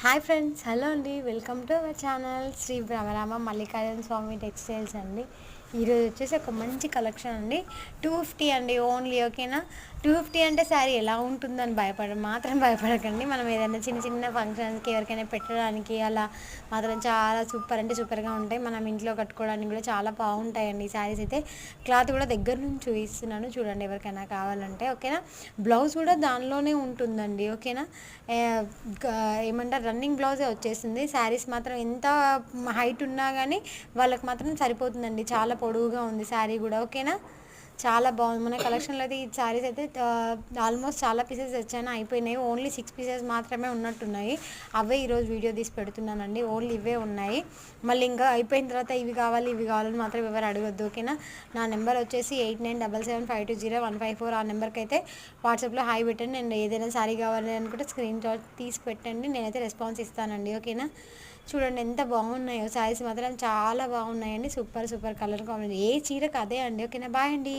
Hi friends, hello అండి. Welcome to our channel Shri Bhramarama Mallikarjuna Swamy textiles అండి. ఈరోజు వచ్చేసి ఒక మంచి కలెక్షన్ అండి. 250 అండి ఓన్లీ. ఓకేనా, 250 అంటే శారీ ఎలా ఉంటుందని భయపడకండి. మనం ఏదైనా చిన్న చిన్న ఫంక్షన్స్కి ఎవరికైనా పెట్టడానికి అలా మాత్రం చాలా సూపర్ అంటే సూపర్గా ఉంటాయి. మనం ఇంట్లో కట్టుకోవడానికి కూడా చాలా బాగుంటాయండి ఈ శారీస్ అయితే. క్లాత్ కూడా దగ్గర నుంచి చూపిస్తున్నాను చూడండి, ఎవరికైనా కావాలంటే. ఓకేనా, బ్లౌజ్ కూడా దానిలోనే ఉంటుందండి. ఓకేనా, ఏ, ఏమంటారు, రన్నింగ్ బ్లౌజే వచ్చేసింది. శారీస్ మాత్రం ఎంత హైట్ ఉన్నా కానీ వాళ్ళకి మాత్రం సరిపోతుందండి. చాలా పొడవుగా ఉంది శారీ కూడా. ఓకేనా, చాలా బాగుంది. మన కలెక్షన్లో అయితే ఈ శారీస్ అయితే ఆల్మోస్ట్ చాలా పీసెస్ తెచ్చాను, అయిపోయినాయి. ఓన్లీ 6 పీసెస్ మాత్రమే ఉన్నట్టున్నాయి. అవే ఈరోజు వీడియో తీసి పెడుతున్నానండి. ఓన్లీ ఇవే ఉన్నాయి. మళ్ళీ ఇంకా అయిపోయిన తర్వాత ఇవి కావాలని మాత్రం ఎవరు అడగొద్దు. ఓకేనా, నా నెంబర్ వచ్చేసి 8977520154. ఆ నెంబర్కి అయితే వాట్సాప్లో హాయ్ పెట్టండి. నేను ఏదైనా శారీ కావాలి అనుకుంటే స్క్రీన్ షాట్ తీసి పెట్టండి, నేనైతే రెస్పాన్స్ ఇస్తానండి. ఓకేనా, చూడండి ఎంత బాగున్నాయో శారీస్ మాత్రం చాలా బాగున్నాయండి. సూపర్ సూపర్ కలర్ కాంబినేషన్, ఏ చీరకు అదే అండి. ఓకేనా, బాయ్ అండి.